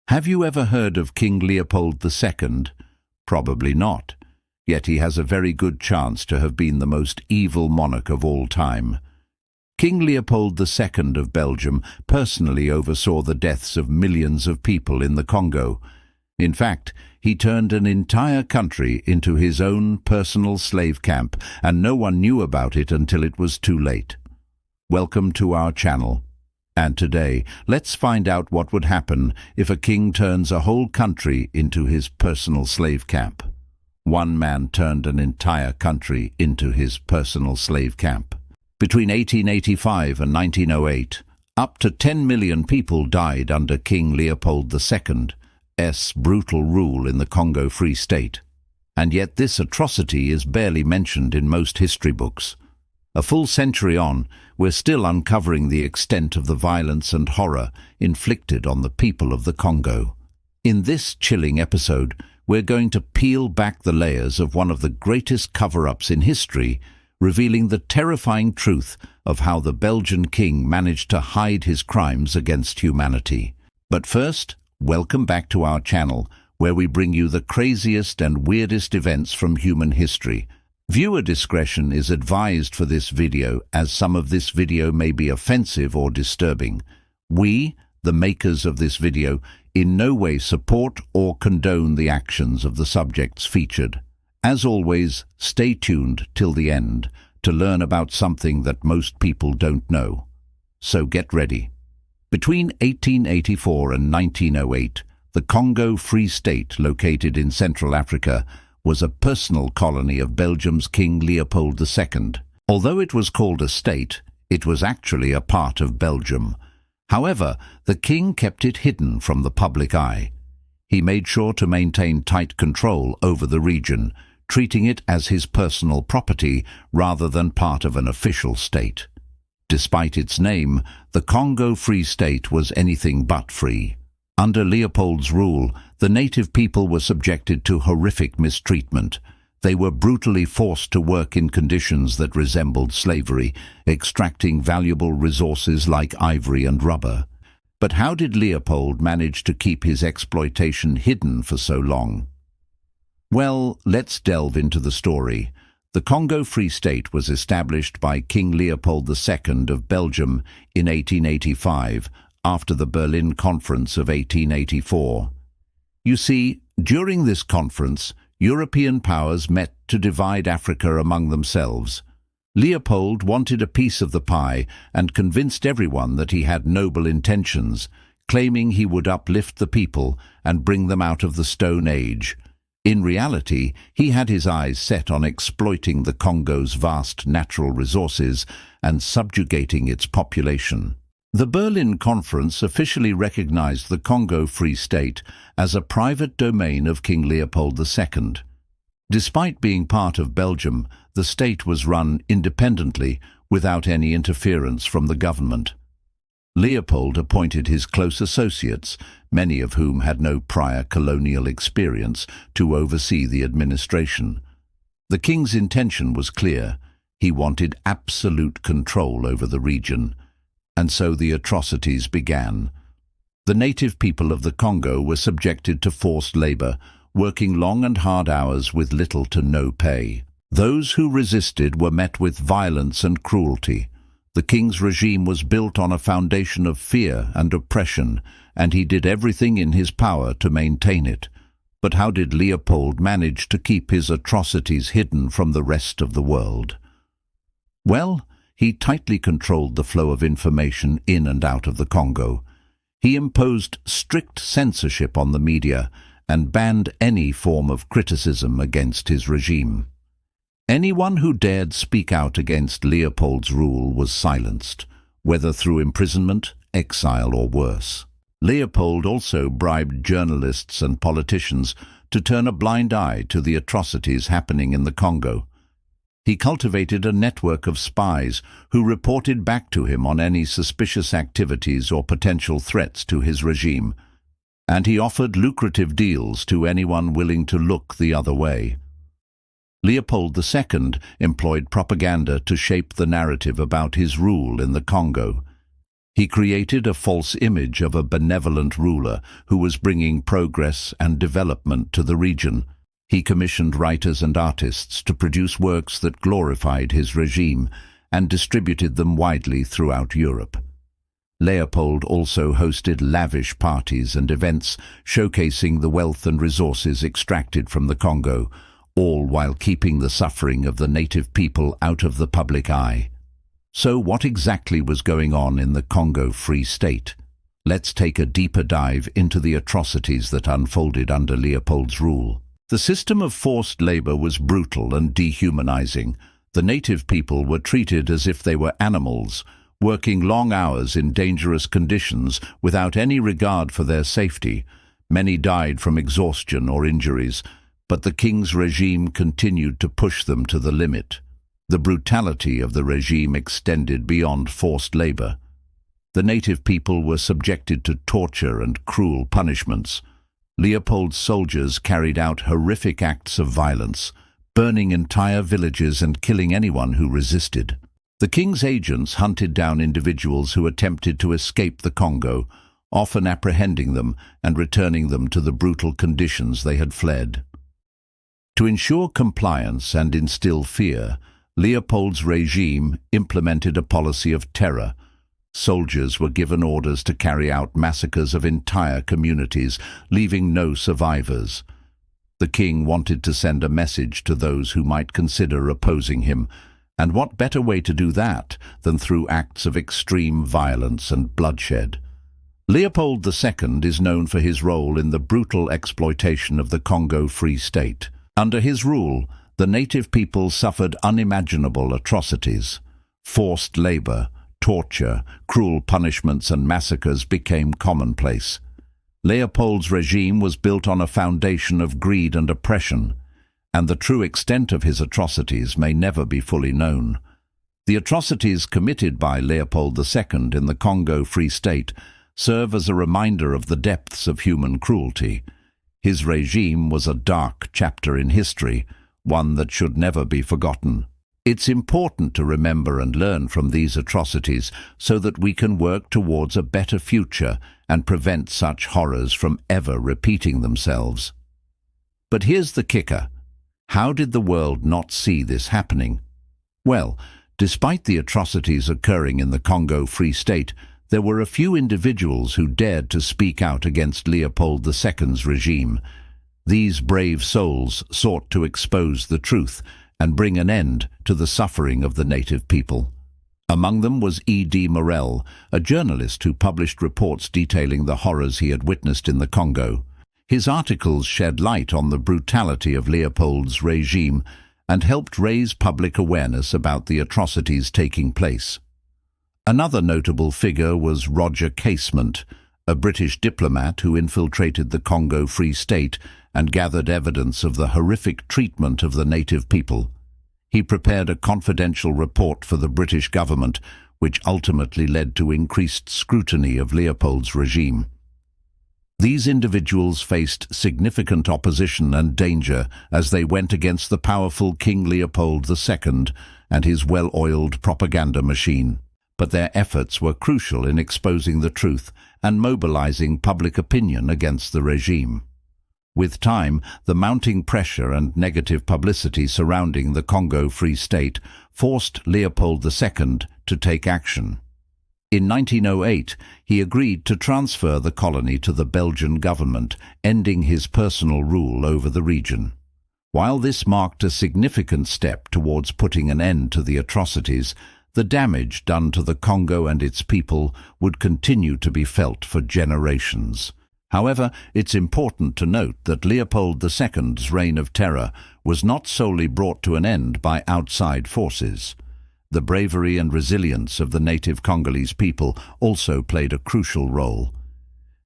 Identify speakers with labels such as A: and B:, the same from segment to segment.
A: Have you ever heard of King Leopold II? Probably not, yet he has a very good chance to have been the most evil monarch of all time. King Leopold II of Belgium personally oversaw the deaths of millions of people in the Congo. In fact, he turned an entire country into his own personal slave camp, and no one knew about it until it was too late. Welcome to our channel. And today, let's find out what would happen if a king turns a whole country into his personal slave camp. One man turned an entire country into his personal slave camp. Between 1885 and 1908, up to 10 million people died under King Leopold II's brutal rule in the Congo Free State. And yet this atrocity is barely mentioned in most history books. A full century on, we're still uncovering the extent of the violence and horror inflicted on the people of the Congo. In this chilling episode, we're going to peel back the layers of one of the greatest cover-ups in history, revealing the terrifying truth of how the Belgian king managed to hide his crimes against humanity. But first, welcome back to our channel, where we bring you the craziest and weirdest events from human history. Viewer discretion is advised for this video, as some of this video may be offensive or disturbing. We, the makers of this video, in no way support or condone the actions of the subjects featured. As always, stay tuned till the end to learn about something that most people don't know. So get ready. Between 1884 and 1908, the Congo Free State, located in Central Africa, was a personal colony of Belgium's King Leopold II. Although it was called a state, it was actually a part of Belgium. However, the king kept it hidden from the public eye. He made sure to maintain tight control over the region, treating it as his personal property rather than part of an official state. Despite its name, the Congo Free State was anything but free. Under Leopold's rule, the native people were subjected to horrific mistreatment. They were brutally forced to work in conditions that resembled slavery, extracting valuable resources like ivory and rubber. But how did Leopold manage to keep his exploitation hidden for so long? Well, let's delve into the story. The Congo Free State was established by King Leopold II of Belgium in 1885, after the Berlin Conference of 1884. You see, during this conference, European powers met to divide Africa among themselves. Leopold wanted a piece of the pie and convinced everyone that he had noble intentions, claiming he would uplift the people and bring them out of the Stone Age. In reality, he had his eyes set on exploiting the Congo's vast natural resources and subjugating its population. The Berlin Conference officially recognized the Congo Free State as a private domain of King Leopold II. Despite being part of Belgium, the state was run independently without any interference from the government. Leopold appointed his close associates, many of whom had no prior colonial experience, to oversee the administration. The king's intention was clear. He wanted absolute control over the region. And so the atrocities began. The native people of the Congo were subjected to forced labor, working long and hard hours with little to no pay. Those who resisted were met with violence and cruelty. The king's regime was built on a foundation of fear and oppression, and he did everything in his power to maintain it. But how did Leopold manage to keep his atrocities hidden from the rest of the world? Well, he tightly controlled the flow of information in and out of the Congo. He imposed strict censorship on the media and banned any form of criticism against his regime. Anyone who dared speak out against Leopold's rule was silenced, whether through imprisonment, exile, or worse. Leopold also bribed journalists and politicians to turn a blind eye to the atrocities happening in the Congo. He cultivated a network of spies who reported back to him on any suspicious activities or potential threats to his regime, and he offered lucrative deals to anyone willing to look the other way. Leopold II employed propaganda to shape the narrative about his rule in the Congo. He created a false image of a benevolent ruler who was bringing progress and development to the region. He commissioned writers and artists to produce works that glorified his regime and distributed them widely throughout Europe. Leopold also hosted lavish parties and events showcasing the wealth and resources extracted from the Congo, all while keeping the suffering of the native people out of the public eye. So what exactly was going on in the Congo Free State? Let's take a deeper dive into the atrocities that unfolded under Leopold's rule. The system of forced labor was brutal and dehumanizing. The native people were treated as if they were animals, working long hours in dangerous conditions without any regard for their safety. Many died from exhaustion or injuries, but the king's regime continued to push them to the limit. The brutality of the regime extended beyond forced labor. The native people were subjected to torture and cruel punishments. Leopold's soldiers carried out horrific acts of violence, burning entire villages and killing anyone who resisted. The king's agents hunted down individuals who attempted to escape the Congo, often apprehending them and returning them to the brutal conditions they had fled. To ensure compliance and instill fear, Leopold's regime implemented a policy of terror. Soldiers were given orders to carry out massacres of entire communities, leaving no survivors. The king wanted to send a message to those who might consider opposing him, and what better way to do that than through acts of extreme violence and bloodshed? Leopold II is known for his role in the brutal exploitation of the Congo Free State. Under his rule, the native people suffered unimaginable atrocities. Forced labor, torture, cruel punishments and massacres became commonplace. Leopold's regime was built on a foundation of greed and oppression, and the true extent of his atrocities may never be fully known. The atrocities committed by Leopold II in the Congo Free State serve as a reminder of the depths of human cruelty. His regime was a dark chapter in history, one that should never be forgotten. It's important to remember and learn from these atrocities so that we can work towards a better future and prevent such horrors from ever repeating themselves. But here's the kicker. How did the world not see this happening? Well, despite the atrocities occurring in the Congo Free State, there were a few individuals who dared to speak out against Leopold II's regime. These brave souls sought to expose the truth and bring an end to the suffering of the native people. Among them was E.D. Morel, a journalist who published reports detailing the horrors he had witnessed in the Congo. His articles shed light on the brutality of Leopold's regime and helped raise public awareness about the atrocities taking place. Another notable figure was Roger Casement, a British diplomat who infiltrated the Congo Free State and gathered evidence of the horrific treatment of the native people. He prepared a confidential report for the British government, which ultimately led to increased scrutiny of Leopold's regime. These individuals faced significant opposition and danger as they went against the powerful King Leopold II and his well-oiled propaganda machine. But their efforts were crucial in exposing the truth and mobilizing public opinion against the regime. With time, the mounting pressure and negative publicity surrounding the Congo Free State forced Leopold II to take action. In 1908, he agreed to transfer the colony to the Belgian government, ending his personal rule over the region. While this marked a significant step towards putting an end to the atrocities, the damage done to the Congo and its people would continue to be felt for generations. However, it's important to note that Leopold II's reign of terror was not solely brought to an end by outside forces. The bravery and resilience of the native Congolese people also played a crucial role.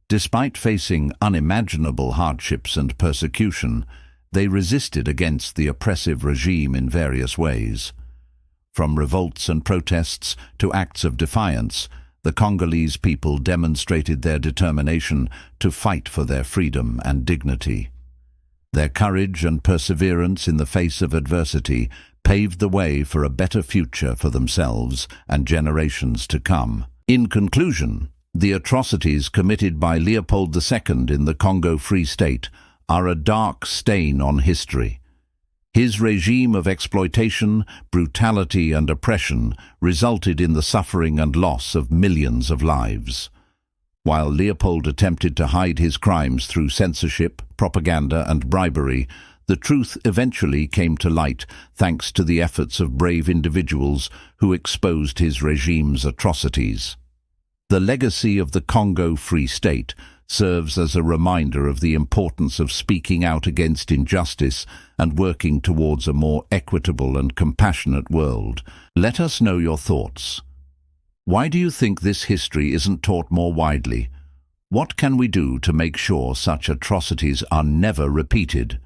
A: Despite facing unimaginable hardships and persecution, they resisted against the oppressive regime in various ways. From revolts and protests to acts of defiance, the Congolese people demonstrated their determination to fight for their freedom and dignity. Their courage and perseverance in the face of adversity paved the way for a better future for themselves and generations to come. In conclusion, the atrocities committed by Leopold II in the Congo Free State are a dark stain on history. His regime of exploitation, brutality and oppression resulted in the suffering and loss of millions of lives. While Leopold attempted to hide his crimes through censorship, propaganda and bribery, the truth eventually came to light thanks to the efforts of brave individuals who exposed his regime's atrocities. The legacy of the Congo Free State serves as a reminder of the importance of speaking out against injustice and working towards a more equitable and compassionate world. Let us know your thoughts. Why do you think this history isn't taught more widely? What can we do to make sure such atrocities are never repeated?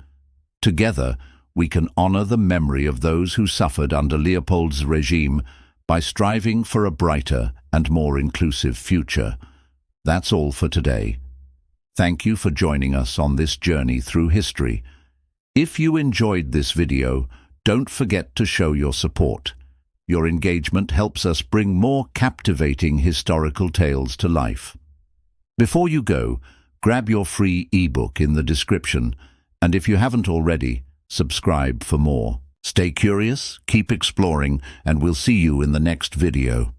A: Together, we can honor the memory of those who suffered under Leopold's regime by striving for a brighter and more inclusive future. That's all for today. Thank you for joining us on this journey through history. If you enjoyed this video, don't forget to show your support. Your engagement helps us bring more captivating historical tales to life. Before you go, grab your free ebook in the description, and if you haven't already, subscribe for more. Stay curious, keep exploring, and we'll see you in the next video.